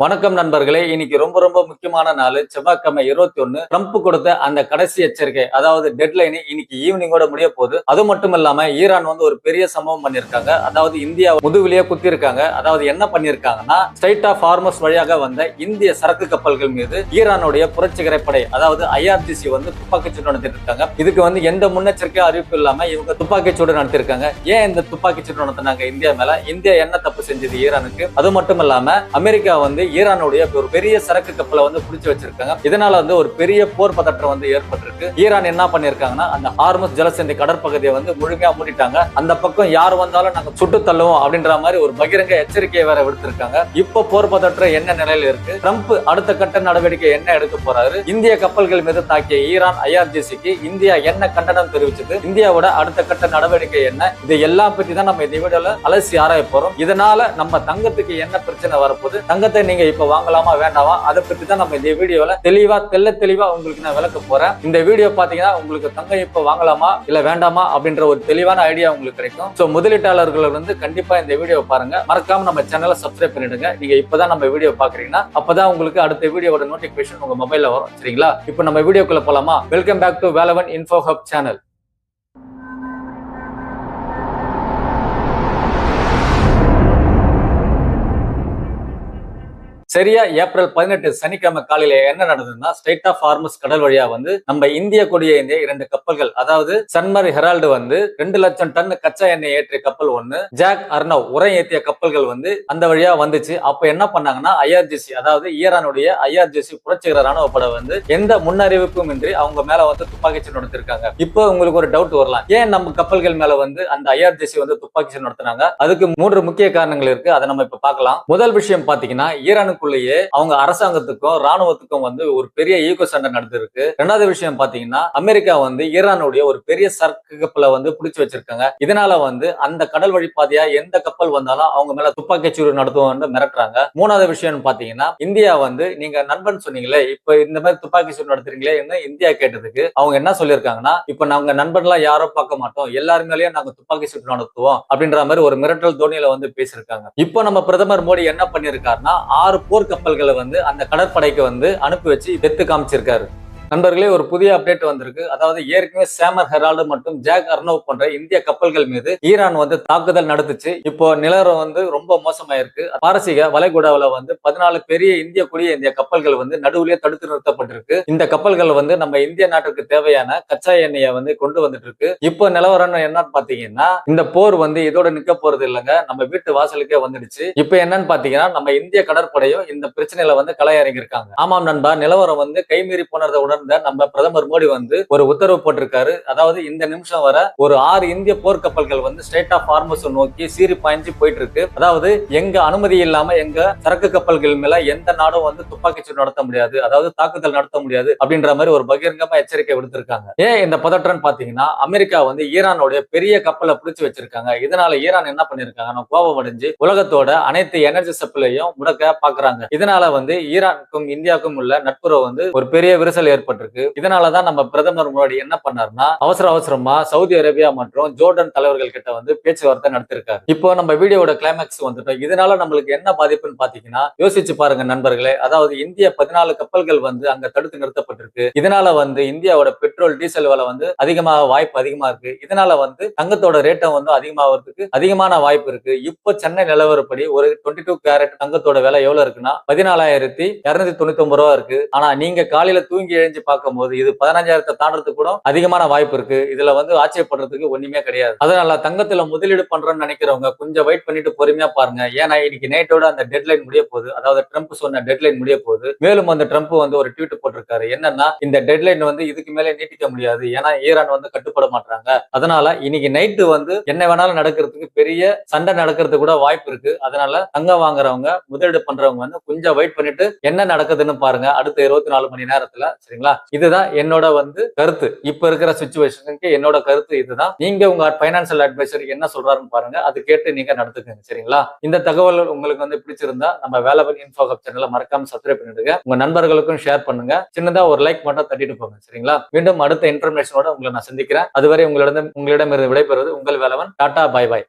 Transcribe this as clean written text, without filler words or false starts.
வணக்கம் நண்பர்களே. இன்னைக்கு ரொம்ப ரொம்ப முக்கியமான நாள், செவ்வாய்க்கிழமை 21. ட்ரம்ப் கொடுத்த அந்த கடைசி எச்சரிக்கை, அதாவது டெட்லைன் இன்னைக்கு ஈவினிங்கோட முடிய போகுது. அது மட்டும் இல்லாம ஈரான் ஒரு பெரிய சம்பவம் பண்ணிருக்காங்க. அதாவது இந்தியா முதுகுலியா குத்தி இருக்காங்க. அதாவது என்ன பண்ணிருக்காங்கன்னா, ஸ்ட்ரைட் ஆஃப் ஹார்மஸ் வழியாக வந்த இந்திய சரக்கு கப்பல்கள் மீது ஈரானுடைய புரட்சிகர படை, அதாவது IRGC துப்பாக்கிச்சூடு நடத்திட்டு இருக்காங்க. இதுக்கு எந்த முன்னெச்சரிக்கை அறிவிப்பு இல்லாம இவங்க துப்பாக்கிச்சூடு நடத்திருக்காங்க. ஏன் இந்த துப்பாக்கிச்சூடு நடத்தினாங்க இந்தியா மேல? இந்தியா என்ன தப்பு செஞ்சது ஈரானுக்கு? அது மட்டும் இல்லாம அமெரிக்கா ஈரானுடைய ஒரு பெரிய சரக்கு கப்பலை பிடிச்சு வச்சிருக்காங்க. இதனால ஒரு பெரிய போர் பதற்றம் ஏற்பட்டிருக்கு. ஈரான் என்ன பண்ணிருக்காங்கன்னா, அந்த ஹார்மஸ் ஜலசந்தி கடற்பகுதியை முழுமையா மூடிட்டாங்க. அந்த பக்கம் யார் வந்தாலும் நாங்க சுட்டு தள்ளுவோம் அப்படின்ற மாதிரி ஒரு பகிரங்க எச்சரிக்கையை வேற விடுத்திருக்காங்க. இப்ப போர் பதற்றம் என்ன நிலையில இருக்கு? ட்ரம்ப் அடுத்த கட்ட நடவடிக்கை என்ன எடுக்க போறாரு? இந்திய கப்பல்கள் மீது தாக்கிய ஈரான் IRGCக்கு இந்தியா என்ன கண்டனம் தெரிவிச்சது? இந்தியாவோட அடுத்த கட்ட நடவடிக்கை என்ன? இது எல்லாம் பற்றி தான் நம்ம இந்த வீடியோல அலசி ஆராய போறோம். இதனால நம்ம தங்கத்துக்கு என்ன பிரச்சனை வரப்போகுது, தங்கத்தை நீங்க இப்ப வாங்கலாமா வேண்டாமா, அதை பத்தி தான் நம்ம இந்த வீடியோல தெளிவா உங்களுக்கு நான் விளக்க போறேன். இந்த வீடியோ பாத்தீங்கன்னா உங்களுக்கு தங்கம் இப்ப வாங்கலாமா இல்ல வேண்டாமா அப்படின்ற ஒரு தெளிவான ஐடியா உங்களுக்கு கிடைக்கும். சோ முதலீட்டாளர்கள் கண்டிப்பா இந்த வீடியோ பாருங்க. மறக்காம நம்ம சேனலை சப்ஸ்கிரைப் பண்ணிடுங்க. நீங்க இப்பதான் நம்ம வீடியோ பாக்குறீங்கன்னா அப்பதான் உங்களுக்கு அடுத்த வீடியோட நோட்டிபிகேஷன் உங்க மொபைல்ல வரும். சரிங்களா? இப்ப நம்ம வீடியோக்குள்ள போலாமா? Welcome back to Velavan info hub channel. சரியா ஏப்ரல் 18 சனிக்கிழமை காலையில என்ன நடந்ததுன்னா, ஸ்ட்ரைட் ஆஃப் ஹார்மஸ் கடல் வழியா நம்ம இந்திய கொடியை ஏந்திய 2 கப்பல்கள், அதாவது சன்மர் ஹெரால்டு 2 லட்சம் டன் கச்சா எண்ணெய் ஏற்றிய கப்பல் ஒண்ணு, ஜாக் அர்னவ் உரம் ஏற்றிய கப்பல்கள் அந்த வழியா வந்துச்சு. அப்ப என்ன பண்ணாங்கன்னா, IRGC, அதாவது ஈரானுடைய IRGC புரட்சிகர ராணுவ படை எந்த முன்னறிவிப்பும் இன்றி அவங்க மேல துப்பாக்கிச்சூடு நடத்திருக்காங்க. இப்போ உங்களுக்கு ஒரு டவுட் வரலாம், ஏன் நம்ம கப்பல்கள் மேல அந்த IRGC துப்பாக்கிச்சூடு நடத்தினாங்க? அதுக்கு 3 முக்கிய காரணங்கள் இருக்கு. அதை நம்ம இப்ப பார்க்கலாம். முதல் விஷயம் பாத்தீங்கன்னா, ஈரானுக்கு அவங்க அரசாங்கத்துக்கும் ராணுவத்துக்கும் ஒரு பெரிய ஈகோ சண்டை நடந்திருக்கு. இரண்டாவது விஷயம் பாத்தீங்கன்னா, அமெரிக்கா ஈரானுடைய ஒரு பெரிய சரக்கு கப்பலை பிடிச்சு வச்சிருக்காங்க. இதனால அந்த கடல் வழி பாதையா எந்த கப்பல் வந்தாலும் அவங்க மேல துப்பாக்கிச்சூடு நடத்துவோம் மிரட்டுறாங்க. மூணாவது விஷயம் பாத்தீங்கன்னா, இந்தியா நீங்க நண்பன் சொன்னீங்களே, இப்ப இந்த மாதிரி துப்பாக்கிச்சூடு நடத்துறீங்களே இந்தியா கேட்டதுக்கு அவங்க என்ன சொல்லியிருக்காங்கன்னா, இப்ப நாங்க நண்பன்லாம் யாரும் பார்க்க மாட்டோம், எல்லாருமேலயும் நாங்க துப்பாக்கிச்சூடு நடத்துவோம் அப்படின்ற மாதிரி ஒரு மிரட்டல் தோனியில பேசியிருக்காங்க. இப்போ நம்ம பிரதமர் மோடி என்ன பண்ணிருக்காருன்னா, 6 போர் கப்பல்களை அந்த கடற்படைக்கு அனுப்பி வச்சு வெத்து காமிச்சிருக்காரு. நண்பர்களே, ஒரு புதிய அப்டேட் வந்திருக்கு. அதாவது ஏற்கனவே சேமர் ஹெரால்டு மற்றும் ஜாக் அர்னவ் போன்ற இந்திய கப்பல்கள் மீது ஈரான் தாக்குதல் நடத்துச்சு. இப்போ நிலவரம் ரொம்ப மோசமாயிருக்கு. பாரசீக வளைகுடாவில் 14 பெரிய இந்திய கொடிய இந்திய கப்பல்கள் நடுவுலயே தடுத்து நிறுத்தப்பட்டிருக்கு. இந்த கப்பல்கள் நம்ம இந்திய நாட்டுக்கு தேவையான கச்சா எண்ணெயை கொண்டு வந்துட்டு இருக்கு. இப்போ நிலவரம் என்னன்னு பாத்தீங்கன்னா, இந்த போர் இதோட நிக்க போறது இல்லைங்க, நம்ம வீட்டு வாசலுக்கே வந்துடுச்சு. இப்போ என்னன்னு பாத்தீங்கன்னா, நம்ம இந்திய கடற்படையும் இந்த பிரச்சனையில களை இறங்கி இருக்காங்க. ஆமாம் நண்பா, நிலவரம் கைமீறி போனதை உடனே நம்ம பிரதமர் மோடி ஒரு உத்தரவு போட்டிருக்காரு. அதாவது இந்த நிமிஷம் வர ஒரு 6 இந்திய போர்க்கப்பல்கள் ஸ்ட்ரைட் ஆஃப் ஹார்மஸ் நோக்கி சீறி பாய்ஞ்சு போயிட்டு இருக்கு. அதாவது எங்க அனுமதி இல்லாம எங்க சரக்கு கப்பல்கள் மேல எந்த நாடும் துப்பாக்கிச்சூடு நடத்த முடியாது, அதாவது தாக்குதல் நடத்த முடியாது அப்படின்ற மாதிரி ஒரு பகிரங்கமா எச்சரிக்கை விடுத்திருக்காங்க. ஏன் இந்த பதற்றம் பாத்தீங்கன்னா, அமெரிக்கா ஈரானுடைய பெரிய கப்பலை பிடிச்சு வச்சிருக்காங்க. இதனால ஈரான் என்ன பண்ணிருக்காங்க, கோபம் அடைஞ்சு உலகத்தோட அனைத்து எனர்ஜி சப்ளையும் முடக்க பாக்குறாங்க. இதனால ஈரானுக்கும் இந்தியாவுக்கும் உள்ள நட்புறவு ஒரு பெரிய விரிசல் ஏற்பட்டு. இதனாலதான் நம்ம பிரதமர் மோடி என்ன பண்ணாருன்னா, அவசரமா சவுதி அரேபியா மற்றும் ஜோர்டன் தலைவர்கள் கிட்ட பேச்சுவார்த்தை நடத்திருக்காரு. இப்போ நம்ம வீடியோட கிளைமேக்ஸ் வந்துட்டோம். இதனால நம்மளுக்கு என்ன பாதிப்புன்னு பாத்தீங்கன்னா, யோசிச்சு பாருங்க நண்பர்களே. அதாவது இந்திய 14 கப்பல்கள் அங்க தடுத்து நிறுத்தப்பட்டிருக்கு. இதனால இந்தியாவோட பெட்ரோல் டீசல் விலை அதிகமாக வாய்ப்பு அதிகமா இருக்கு. இதனால தங்கத்தோட ரேட்டம் அதிகமாகிறதுக்கு அதிகமான வாய்ப்பு இருக்கு. இப்போ சென்னை நிலவரப்படி ஒரு 22 கேரட் தங்கத்தோட விலை எவ்வளவு இருக்குன்னா 14,299 ரூபா இருக்கு. ஆனா நீங்க காலையில தூங்கி எழுந்து பார்க்கும்போது இது 15,000 தாண்டறதுக்கு கூட அதிகமான வாய்ப்பு இருக்கு. இதுல ஆச்சரியப்படுறதுக்கு ஒண்ணுமே கிடையாது. அதனால தங்கத்துல முதலீடு பண்றோம்னு நினைக்கிறவங்க கொஞ்சம் வெயிட் பண்ணிட்டு பொறுமையா பாருங்க. ஏன்னா இன்னைக்கு நைட்டோட அந்த டெட்லைன் முடிய போகுது. அதாவது ட்ரம்ப் சொன்ன டெட்லைன் முடிய போகுது. மேலும் அந்த ட்ரம்ப் ஒரு ட்வீட் போட்டிருக்காரு. என்னன்னா, இந்த டெட்லைன் இதுக்கு மேலே நீட்டிக்க முடியாது, ஏன்னா ஈரான் கட்டுப்பட மாட்டாங்க. அதனால இன்னைக்கு நைட்டு என்ன வேணாலும் நடக்கிறதுக்கு, பெரிய சண்டை நடக்கிறதுக்கு கூட வாய்ப்பு இருக்கு. அதனால தங்கம் வாங்குறவங்க முதலீடு பண்றவங்க கொஞ்சம் வெயிட் பண்ணிட்டு என்ன நடக்குதுன்னு பாருங்க அடுத்த 24 மணி நேரத்துல. சரிங்களா? இதுதான் என்னோட கருத்து. இப்ப இருக்கிற சிச்சுவேஷனுக்கு என்னோட கருத்து இதுதான். நீங்க உங்க பைனான்சியல் அட்வைசர் என்ன சொல்றாருன்னு பாருங்க, அது கேட்டு நீங்க நடத்துக்கங்க. சரிங்களா? இந்த தகவல் உங்களுக்கு பிடிச்சிருந்தா நம்ம வேலவன் இன்ஃபோ ஹப் சேனலை மறக்காம சப்ஸ்கிரைப் பண்ணிடுங்க. உங்க நண்பர்களுக்கும் ஷேர் பண்ணுங்க. சின்னதா ஒரு லைக் மட்டும் தட்டிட்டு போங்க. சரிங்களா? மீண்டும் அடுத்த இன்ஃபர்மேஷனோட உங்களை நான் சந்திக்கிறேன். அதுவரை உங்களிடம் விடைபெறுவது உங்கள் வேலவன். Tata, bye bye.